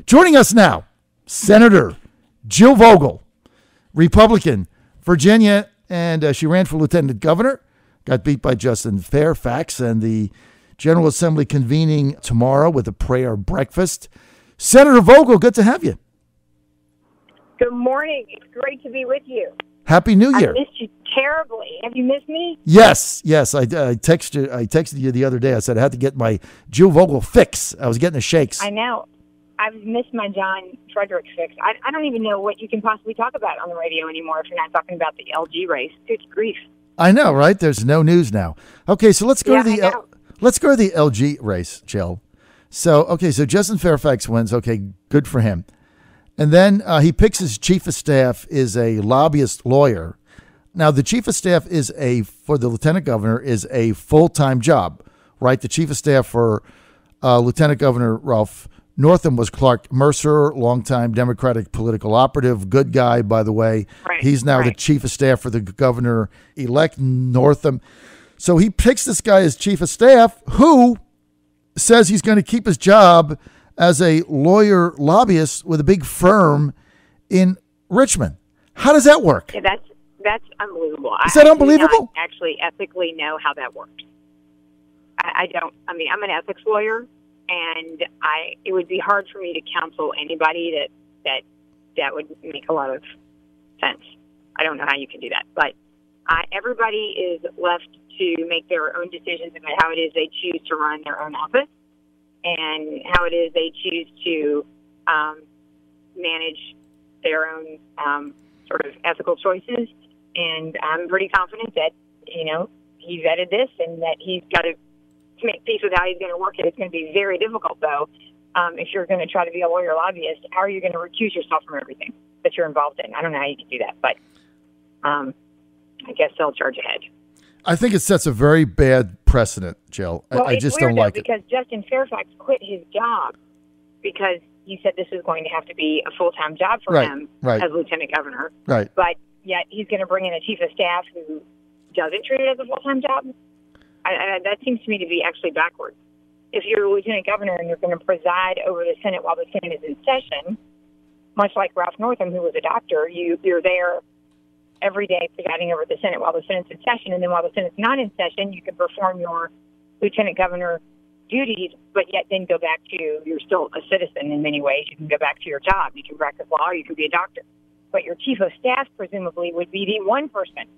Joining us now, Senator Jill Vogel, Republican, Virginia, and she ran for lieutenant governor, got beat by Justin Fairfax, and the General Assembly convening tomorrow with a prayer breakfast. Senator Vogel, good to have you. Good morning. It's great to be with you. Happy New Year. I missed you terribly. Have you missed me? Yes. I texted you the other day. I said I had to get my Jill Vogel fix. I was getting the shakes. I know. I've missed my John Fredericks fix. I don't even know what you can possibly talk about on the radio anymore if you're not talking about the LG race. Good grief. I know, right? There's no news now. Okay, so let's go to the LG race, Jill. So Justin Fairfax wins. Okay, good for him. And then he picks his chief of staff is a lobbyist lawyer. Now, the chief of staff for the lieutenant governor is a full-time job, right? The chief of staff for Lieutenant Governor Ralph Northam was Clark Mercer, longtime Democratic political operative, good guy, by the way. Right, He's now the chief of staff for the governor-elect Northam. So he picks this guy as chief of staff who says he's going to keep his job as a lawyer lobbyist with a big firm in Richmond. How does that work? Yeah, that's unbelievable. Is that unbelievable? I do not actually ethically know how that works. I don't. I mean, I'm an ethics lawyer, and it would be hard for me to counsel anybody that would make a lot of sense. I don't know how you can do that, but everybody is left to make their own decisions about how it is they choose to run their own office and how it is they choose to manage their own sort of ethical choices. And I'm pretty confident that, he vetted this and that he's got to make peace with how he's going to work it. It's going to be very difficult, though, if you're going to try to be a lawyer lobbyist. How are you going to recuse yourself from everything that you're involved in? I don't know how you can do that, but I guess they'll charge ahead. I think it sets a very bad precedent, Jill. Well, I just don't like it. Because Justin Fairfax quit his job because he said this is going to have to be a full-time job for him as lieutenant governor. Right. But yet he's going to bring in a chief of staff who doesn't treat it as a full-time job. That seems to me to be actually backwards. If you're a lieutenant governor and you're going to preside over the Senate while the Senate is in session, much like Ralph Northam, who was a doctor, you're there every day presiding over the Senate while the Senate's in session, and then while the Senate's not in session, you can perform your lieutenant governor duties, but yet then go back to, you're still a citizen in many ways. You can go back to your job. You can practice law, or you can be a doctor. But your chief of staff presumably would be the one person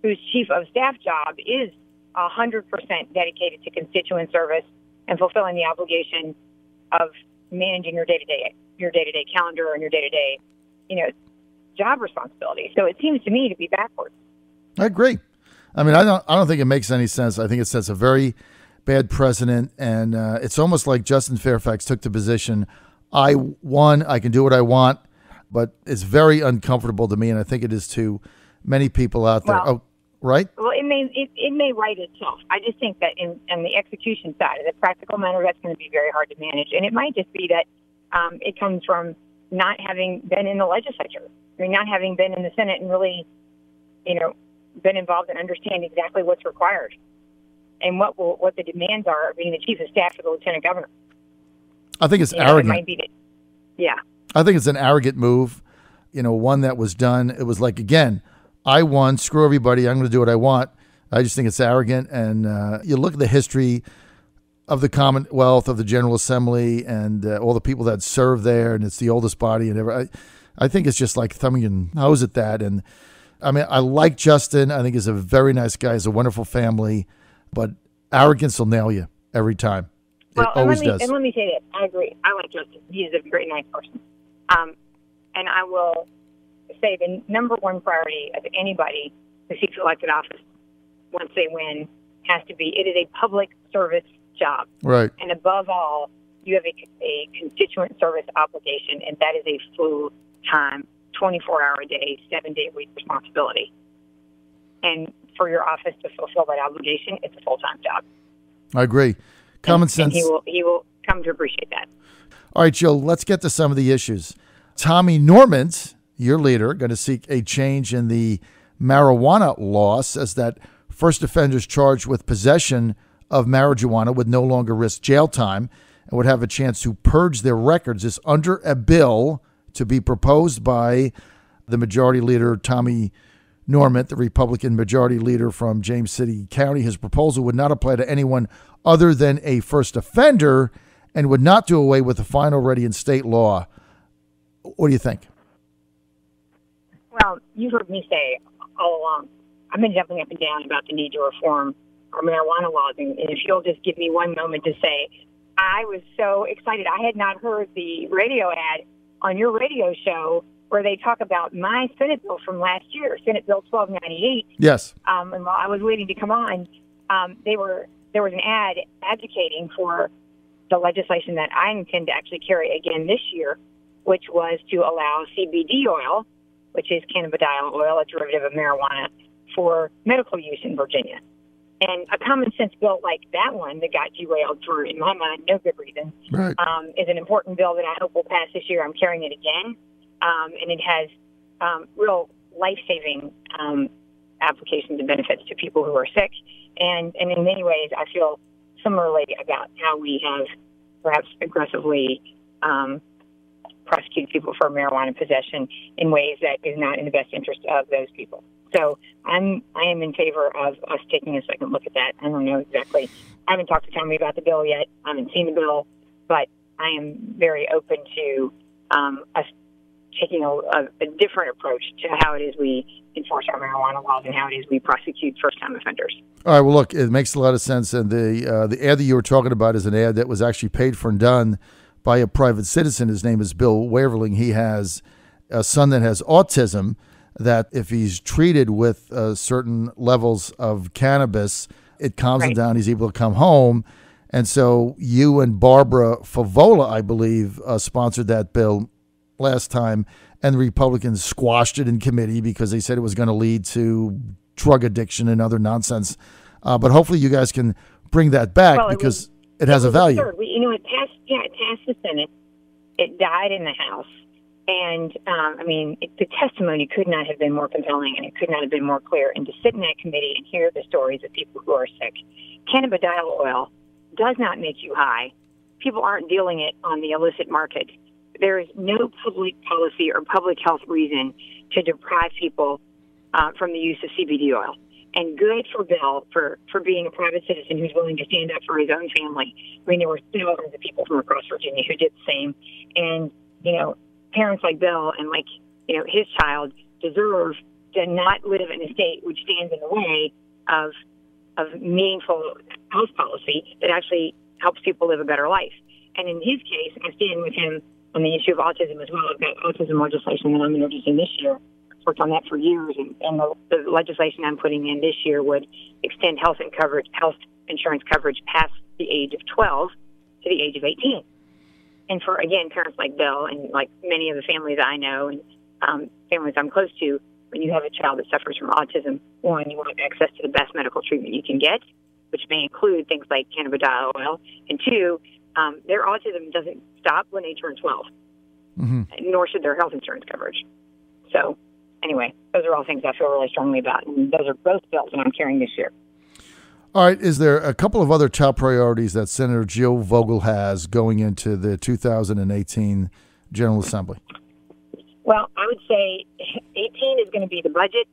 whose chief of staff job is 100% dedicated to constituent service and fulfilling the obligation of managing your day-to-day calendar and your day-to-day, job responsibility. So it seems to me to be backwards. I agree. I mean, I don't think it makes any sense. I think it sets a very bad precedent, and it's almost like Justin Fairfax took the position, I won, I can do what I want, but it's very uncomfortable to me, and I think it is to many people out there. Well, right? Well, it may right itself. I just think that in the execution side, as a practical matter, that's going to be very hard to manage, and it might just be that it comes from not having been in the legislature. I mean, not having been in the Senate and really, been involved and understand exactly what's required and what the demands are of being the chief of staff for the lieutenant governor. I think it's arrogant. It might be yeah. I think it's an arrogant move, one that was done. It was like, again, I won, screw everybody, I'm going to do what I want. I just think it's arrogant. And you look at the history of the Commonwealth, of the General Assembly, and all the people that serve there, and it's the oldest body and everything. I think it's just like thumbing your nose at that. And I mean, I like Justin. I think he's a very nice guy. He's a wonderful family, but arrogance will nail you every time. Well, it always does. And let me say this. I agree. I like Justin. He's a very nice person. And I will say the number one priority of anybody who seeks elected office once they win has to be, it is a public service job. Right. And above all, you have a constituent service obligation, and that is a full-time, 24-hour-a-day, 7-day-a-week responsibility. And for your office to fulfill that obligation, it's a full-time job. I agree. Common sense. And he will come to appreciate that. All right, Jill, let's get to some of the issues. Tommy Normand, your leader, going to seek a change in the marijuana law, says that first offenders charged with possession of marijuana would no longer risk jail time, and would have a chance to purge their records is under a bill to be proposed by the Majority Leader, Tommy Norment, the Republican Majority Leader from James City County. His proposal would not apply to anyone other than a first offender and would not do away with the fine already in state law. What do you think? Well, you've heard me say all along, I've been jumping up and down about the need to reform our marijuana laws. And if you'll just give me one moment to say, I was so excited. I had not heard the radio ad on your radio show where they talk about my Senate bill from last year, Senate Bill 1298. Yes. And while I was waiting to come on, there was an ad advocating for the legislation that I intend to actually carry again this year, which was to allow CBD oil, which is cannabidiol oil, a derivative of marijuana, for medical use in Virginia. And a common sense bill like that one that got derailed for, in my mind, no good reason, right, is an important bill that I hope will pass this year. I'm carrying it again. And it has real life-saving applications and benefits to people who are sick. And in many ways, I feel similarly about how we have perhaps aggressively prosecuted people for marijuana possession in ways that is not in the best interest of those people. So I am in favor of us taking a second look at that. I don't know exactly. I haven't talked to Tommy about the bill yet. I haven't seen the bill, but I am very open to us taking a different approach to how it is we enforce our marijuana laws and how it is we prosecute first-time offenders. All right, well, look, it makes a lot of sense. And the ad that you were talking about is an ad that was actually paid for and done by a private citizen. His name is Bill Waverling. He has a son that has autism, that if he's treated with certain levels of cannabis, it calms him down. He's able to come home. And so you and Barbara Favola, I believe, sponsored that bill last time, and the Republicans squashed it in committee because they said it was going to lead to drug addiction and other nonsense. But hopefully you guys can bring that back because it has a value. It passed the Senate. It died in the House. And, the testimony could not have been more compelling, and it could not have been more clear. And to sit in that committee and hear the stories of people who are sick. Cannabidiol oil does not make you high. People aren't dealing it on the illicit market. There is no public policy or public health reason to deprive people from the use of CBD oil. And good for Bill for being a private citizen who's willing to stand up for his own family. There were thousands of people from across Virginia who did the same. And, parents like Bill and his child deserve to not live in a state which stands in the way of meaningful health policy that actually helps people live a better life. And in his case, I stand with him on the issue of autism as well. I've got autism legislation that I'm introducing this year. I've worked on that for years, and the legislation I'm putting in this year would extend health insurance coverage past the age of 12 to the age of 18. And for, again, parents like Bill and like many of the families I know and families I'm close to, when you have a child that suffers from autism, one, you want access to the best medical treatment you can get, which may include things like cannabidiol oil, and two, their autism doesn't stop when they turn 12, nor should their health insurance coverage. So, anyway, those are all things I feel really strongly about, and those are both bills that I'm carrying this year. All right, is there a couple of other top priorities that Senator Jill Vogel has going into the 2018 General Assembly? Well, I would say 18 is going to be the budget,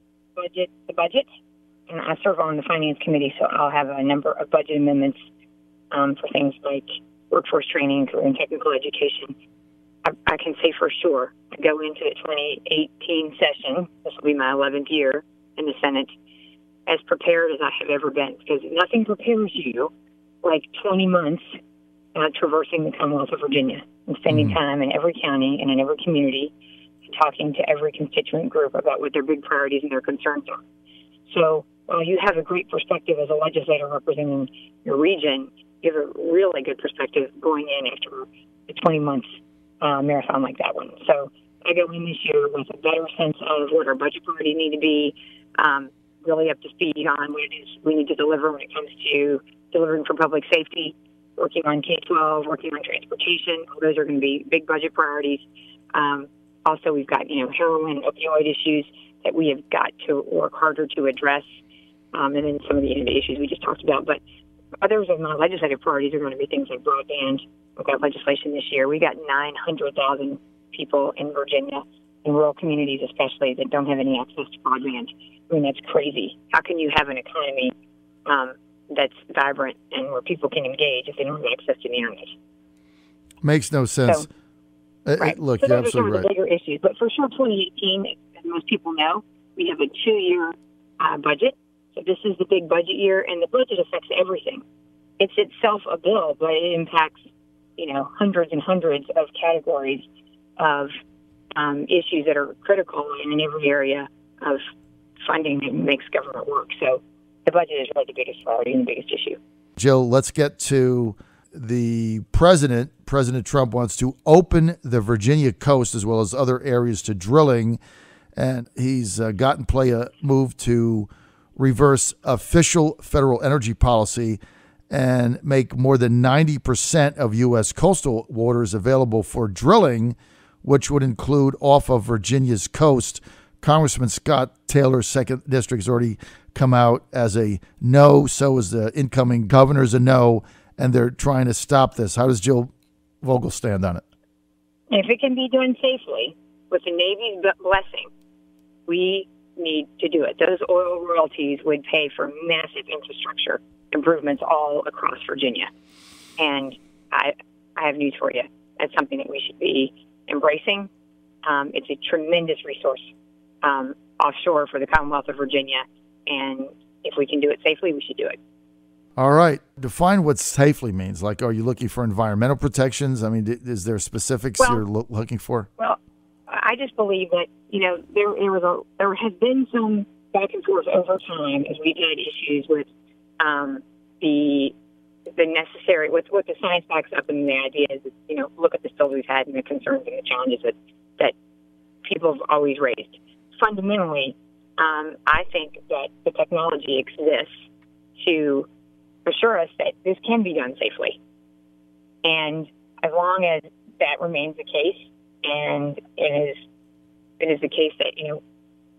and I serve on the Finance Committee, so I'll have a number of budget amendments for things like workforce training, career and technical education. I can say for sure, I go into the 2018 session, this will be my 11th year in the Senate, as prepared as I have ever been, because nothing prepares you like 20 months traversing the Commonwealth of Virginia and spending time in every county and in every community and talking to every constituent group about what their big priorities and their concerns are. So while you have a great perspective as a legislator representing your region, you have a really good perspective going in after a 20-month marathon like that one. So I go in this year with a better sense of what our budget priorities need to be, really up to speed on what it is we need to deliver when it comes to delivering for public safety, working on K-12, working on transportation. All those are going to be big budget priorities. Also, we've got, heroin and opioid issues that we have got to work harder to address, and then some of the issues we just talked about. But others of my legislative priorities are going to be things like broadband. We've got legislation this year. We got 900,000 people in Virginia, in rural communities especially, that don't have any access to broadband. I mean, that's crazy. How can you have an economy that's vibrant and where people can engage if they don't have access to the internet? Makes no sense. So, right. Look, so you're those are some absolutely of the right. bigger issues. But for sure, 2018, as most people know, we have a 2-year budget. So this is the big budget year, and the budget affects everything. It's itself a bill, but it impacts, hundreds and hundreds of categories of issues that are critical in every area of funding that makes government work. So the budget is really the biggest priority and the biggest issue. Jill, let's get to the president. President Trump wants to open the Virginia coast as well as other areas to drilling, and he's got in play a move to reverse official federal energy policy and make more than 90% of U.S. coastal waters available for drilling, which would include off of Virginia's coast. Congressman Scott Taylor's 2nd District has already come out as a no. So is the incoming governor's a no, and they're trying to stop this. How does Jill Vogel stand on it? If it can be done safely with the Navy's blessing, we need to do it. Those oil royalties would pay for massive infrastructure improvements all across Virginia. And I have news for you. That's something that we should be embracing. It's a tremendous resource offshore for the Commonwealth of Virginia. And if we can do it safely, we should do it. All right. Define what safely means. Like, are you looking for environmental protections? I mean, is there specifics you're looking for? Well, I just believe that, there has been some back and forth over time as we've had issues with the necessary, with what the science backs up, and the idea is, look at the spills we've had and the concerns and the challenges that people have always raised. Fundamentally, I think that the technology exists to assure us that this can be done safely. And as long as that remains the case, and it is the case that,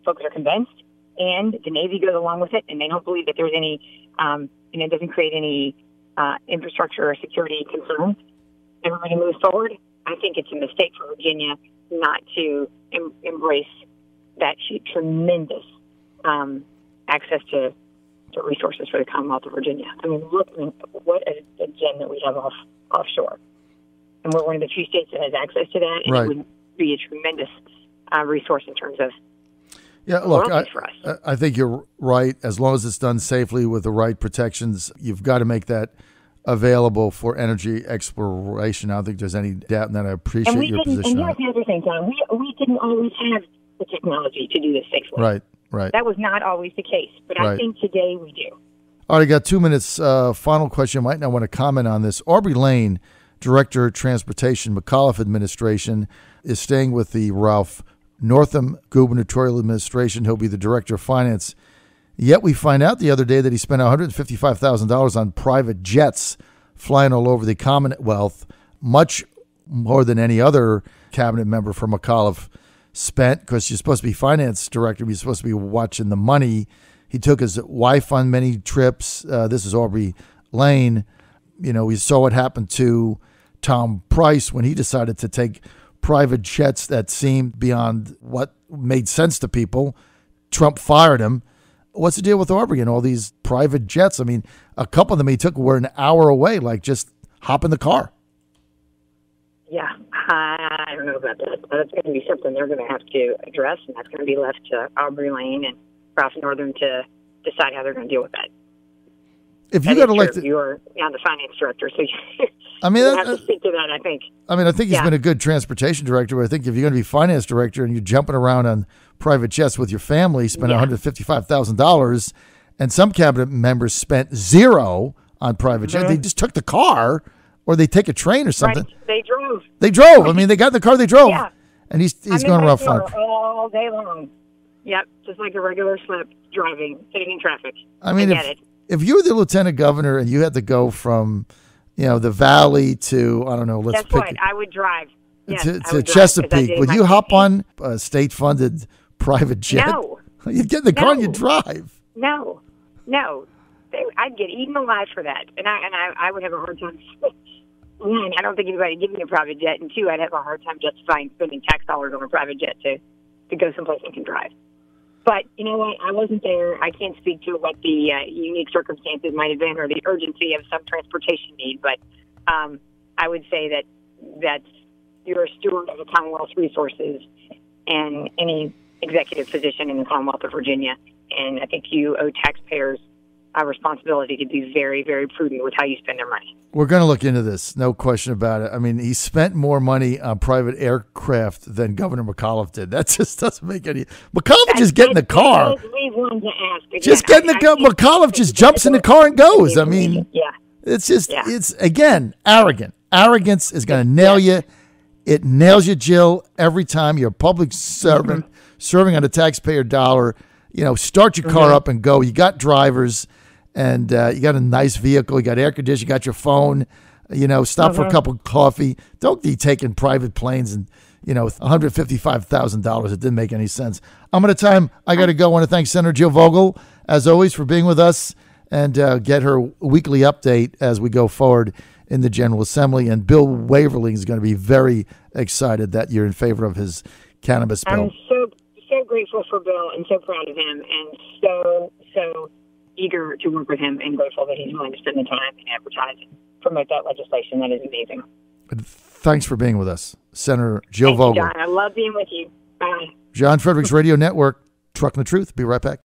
folks are convinced, and the Navy goes along with it, and they don't believe that there's any, it doesn't create any infrastructure or security concerns, everybody moves forward. I think it's a mistake for Virginia not to embrace that tremendous access to resources for the Commonwealth of Virginia. I mean, look what a gem that we have offshore. And we're one of the few states that has access to that, and right. It would be a tremendous resource in terms of look, for us. I think you're right. As long as it's done safely with the right protections, you've got to make that available for energy exploration. I don't think there's any doubt in that. I appreciate your position. And here's the other thing, Tom. We didn't always have the technology to do this safely. Right. That was not always the case, but I think today we do. All right, I got 2 minutes. Final question. You might not want to comment on this. Aubrey Lane, Director of Transportation, McAuliffe Administration, is staying with the Ralph Northam gubernatorial administration. He'll be the Director of Finance. Yet we find out the other day that he spent $155,000 on private jets flying all over the Commonwealth, much more than any other cabinet member for McAuliffe spent, because you're supposed to be finance director. You're supposed to be watching the money. He took his wife on many trips. This is Aubrey Lane. We saw what happened to Tom Price when he decided to take private jets that seemed beyond what made sense to people. Trump fired him. What's the deal with Aubrey and all these private jets? I mean, a couple of them he took were an hour away, like just hop in the car. Yeah, I don't know about that. But it's going to be something they're going to have to address, and that's going to be left to Aubrey Lane and Ralph Northam to decide how they're going to deal with that. If you got elected, you're now the finance director, so you have to speak to that. I think. I think he's been a good transportation director, but I think if you're going to be finance director and you're jumping around on private jets with your family, spend $155,000, and some cabinet members spent zero on private jets. They just took the car, or they take a train or something. Right. They drove. They got in the car. They drove. Yeah. And he's going around fine all day long. Yep, just like a regular slip driving, sitting in traffic. If you were the lieutenant governor and you had to go from, the Valley to, I don't know, That's what I would drive. Yes, to Chesapeake, would you hop on a state-funded private jet? No. You'd get in the car and you'd drive. No. I'd get eaten alive for that, and I would have a hard time. One, I don't think anybody would give me a private jet, and two, I'd have a hard time justifying spending tax dollars on a private jet to go someplace I can drive. But you know what? I wasn't there. I can't speak to what the unique circumstances might have been or the urgency of some transportation need. But I would say that you're a steward of the Commonwealth's resources and any executive position in the Commonwealth of Virginia. And I think you owe taxpayers a responsibility to be very, very prudent with how you spend their money. We're going to look into this, no question about it. I mean, he spent more money on private aircraft than Governor McAuliffe did. That just doesn't make any. McAuliffe just get in the car. Just get in the car. McAuliffe just jumps in the car and goes. I mean, it's just, it's, again, arrogant. Arrogance is going to nail you. It nails you, Jill, every time you're a public servant serving on a taxpayer dollar. You know, start your car up and go. You got drivers. And you got a nice vehicle, you got air conditioning, you got your phone, you know, stop for a cup of coffee. Don't be taking private planes and, you know, $155,000. It didn't make any sense. I'm out of time. I got to go. I want to thank Senator Jill Vogel, as always, for being with us and get her weekly update as we go forward in the General Assembly. And Bill Waverly is going to be very excited that you're in favor of his cannabis bill. I'm so grateful for Bill and so proud of him and so eager to work with him and grateful that he's willing to spend the time and advertise and promote that legislation. That is amazing. Thanks for being with us, Senator Jill Vogel. John. I love being with you. Bye. John Fredericks Radio Network, Trucking the Truth. Be right back.